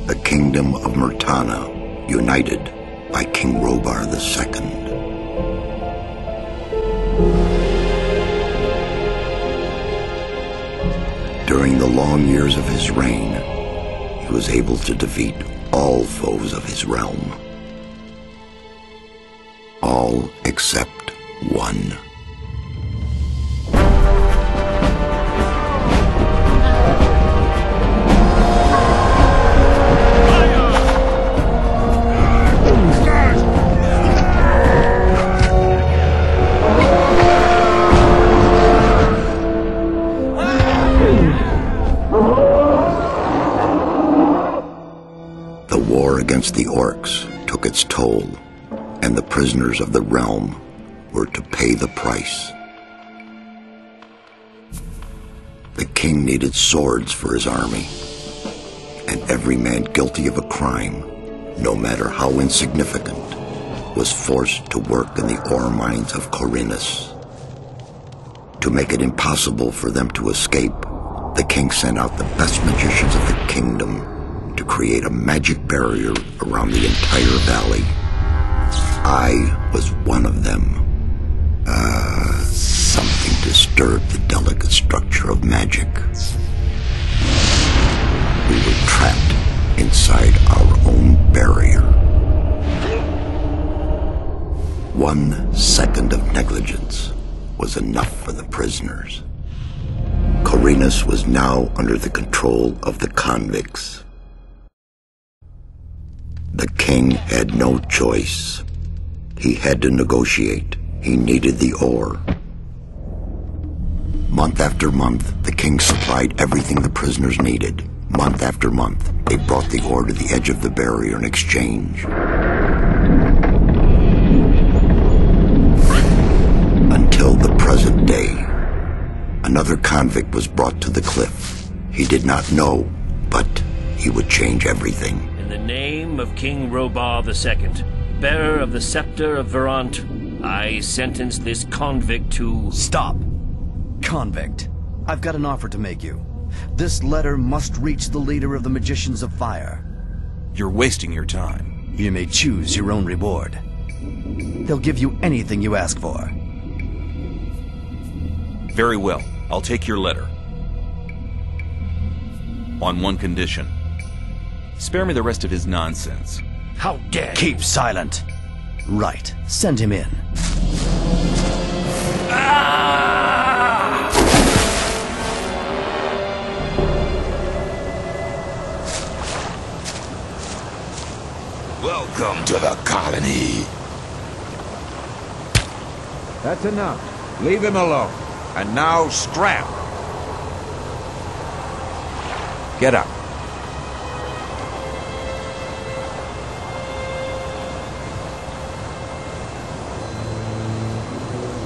the kingdom of Murtana, united by King Robar II. During the long years of his reign, he was able to defeat all foes of his realm. All except one. The war against the orcs took its toll, and the prisoners of the realm were to pay the price. The king needed swords for his army, and every man guilty of a crime, no matter how insignificant, was forced to work in the ore mines of Khorinis. To make it impossible for them to escape, the king sent out the best magicians of the kingdom to create a magic barrier around the entire valley. I was one of them. Something disturbed the delicate structure of magic. We were trapped inside our own barrier. 1 second of negligence was enough for the prisoners. Khorinis was now under the control of the convicts. The king had no choice. He had to negotiate. He needed the ore. Month after month, the king supplied everything the prisoners needed. Month after month, they brought the ore to the edge of the barrier in exchange. Until the present day, another convict was brought to the cliff. He did not know, but he would change everything. In the name of King Robar II, bearer of the scepter of Diden't, I sentence this convict to... Stop! Convict, I've got an offer to make you. This letter must reach the leader of the Magicians of Fire. You're wasting your time. You may choose your own reward. They'll give you anything you ask for. Very well, I'll take your letter. On one condition. Spare me the rest of his nonsense. How dare you! Keep silent. Right, send him in. Welcome to the colony. That's enough. Leave him alone. And now scram. Get up.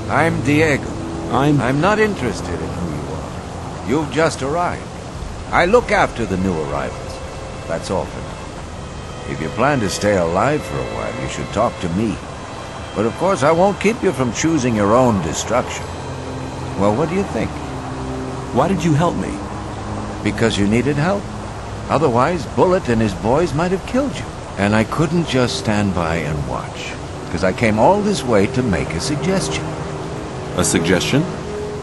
I'm Diego. I'm not interested in who you are. You've just arrived. I look after the new arrivals. That's all for now. If you plan to stay alive for a while, you should talk to me. But of course, I won't keep you from choosing your own destruction. Well, what do you think? Why did you help me? Because you needed help. Otherwise, Bullet and his boys might have killed you. And I couldn't just stand by and watch. Because I came all this way to make a suggestion. A suggestion?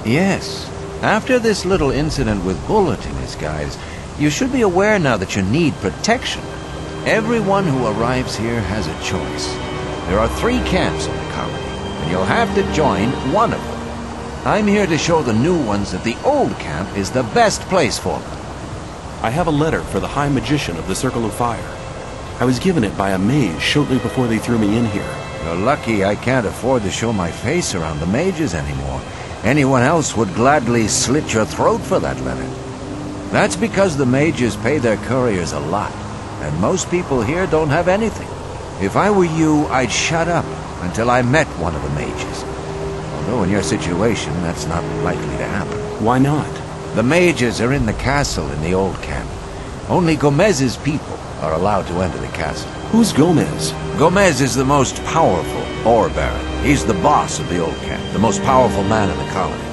Yes. After this little incident with Bullet and his guys, you should be aware now that you need protection. Everyone who arrives here has a choice. There are 3 camps in the colony, and you'll have to join one of them. I'm here to show the new ones that the old camp is the best place for them. I have a letter for the High Magician of the Circle of Fire. I was given it by a mage shortly before they threw me in here. You're lucky I can't afford to show my face around the mages anymore. Anyone else would gladly slit your throat for that letter. That's because the mages pay their couriers a lot, and most people here don't have anything. If I were you, I'd shut up until I met one of the mages. Although in your situation, that's not likely to happen. Why not? The mages are in the castle in the old camp. Only Gomez's people are allowed to enter the castle. Who's Gomez? Gomez is the most powerful ore baron. He's the boss of the old camp, the most powerful man in the colony.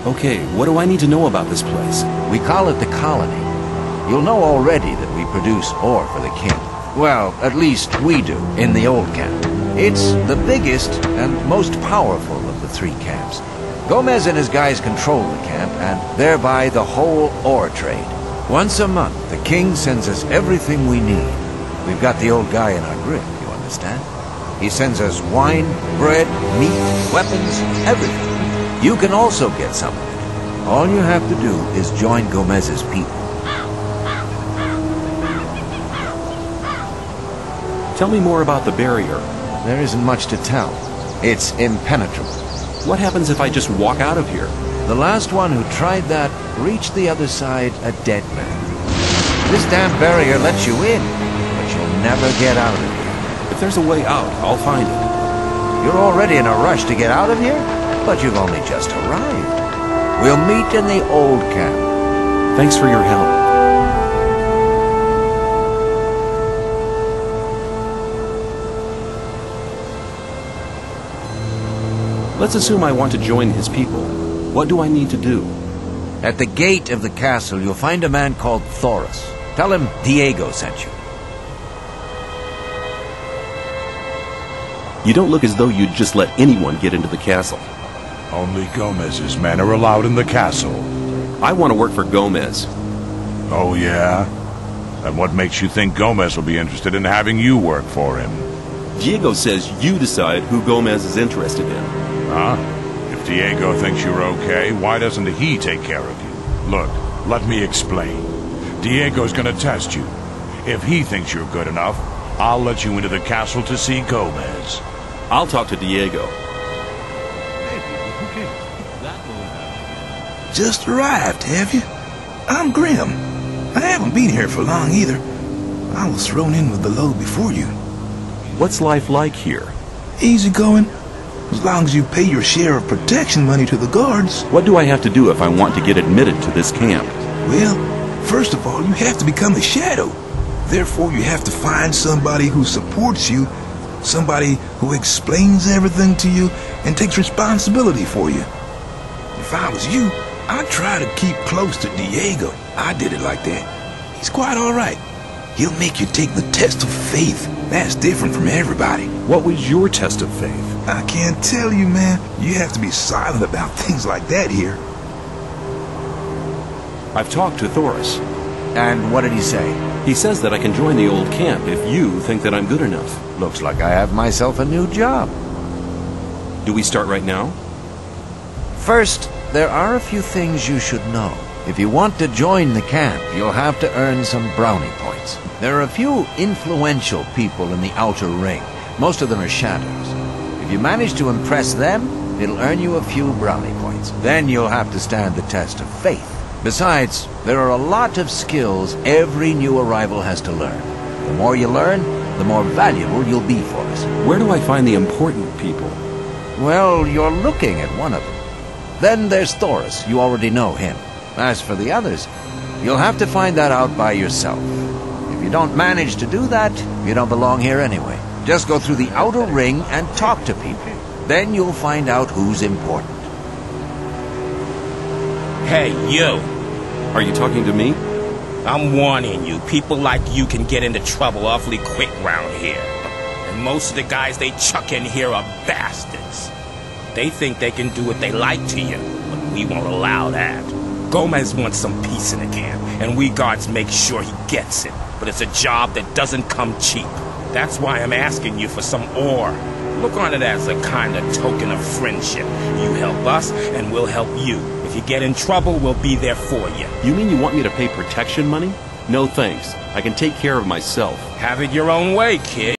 Okay, what do I need to know about this place? We call it the colony. You'll know already that we produce ore for the king. Well, at least we do, in the old camp. It's the biggest and most powerful of the three camps. Gomez and his guys control the camp, and thereby the whole ore trade. Once a month, the king sends us everything we need. We've got the old guy in our grip, you understand? He sends us wine, bread, meat, weapons, everything. You can also get some of it. All you have to do is join Gomez's people. Tell me more about the barrier. There isn't much to tell. It's impenetrable. What happens if I just walk out of here? The last one who tried that reached the other side a dead man. This damn barrier lets you in, but you'll never get out of here. If there's a way out, I'll find it. You're already in a rush to get out of here, but you've only just arrived. We'll meet in the old camp. Thanks for your help. Let's assume I want to join his people. What do I need to do? At the gate of the castle, you'll find a man called Thoris. Tell him Diego sent you. You don't look as though you'd just let anyone get into the castle. Only Gomez's men are allowed in the castle. I want to work for Gomez. Oh, yeah? And what makes you think Gomez will be interested in having you work for him? Diego says you decide who Gomez is interested in. Huh? If Diego thinks you're okay, why doesn't he take care of you? Look, let me explain. Diego's gonna test you. If he thinks you're good enough, I'll let you into the castle to see Gomez. I'll talk to Diego. Just arrived, have you? I'm Grim. I haven't been here for long either. I was thrown in with the load before you. What's life like here? Easy going. As long as you pay your share of protection money to the guards. What do I have to do if I want to get admitted to this camp? Well, first of all, you have to become a shadow. Therefore, you have to find somebody who supports you, somebody who explains everything to you and takes responsibility for you. If I was you, I'd try to keep close to Diego. I did it like that. He's quite all right. He'll make you take the test of faith. That's different from everybody. What was your test of faith? I can't tell you, man. You have to be silent about things like that here. I've talked to Thoris. And what did he say? He says that I can join the old camp if you think that I'm good enough. Looks like I have myself a new job. Do we start right now? First, there are a few things you should know. If you want to join the camp, you'll have to earn some brownie points. There are a few influential people in the outer ring. Most of them are shadows. If you manage to impress them, it'll earn you a few brownie points. Then you'll have to stand the test of faith. Besides, there are a lot of skills every new arrival has to learn. The more you learn, the more valuable you'll be for us. Where do I find the important people? Well, you're looking at one of them. Then there's Thoris. You already know him. As for the others, you'll have to find that out by yourself. If you don't manage to do that, you don't belong here anyway. Just go through the outer ring and talk to people. Then you'll find out who's important. Hey, you. Are you talking to me? I'm warning you, people like you can get into trouble awfully quick round here. And most of the guys they chuck in here are bastards. They think they can do what they like to you, but we won't allow that. Gomez wants some peace in the camp, and we guards make sure he gets it. But it's a job that doesn't come cheap. That's why I'm asking you for some ore. Look on it as a kind of token of friendship. You help us, and we'll help you. If you get in trouble, we'll be there for you. You mean you want me to pay protection money? No thanks. I can take care of myself. Have it your own way, kid.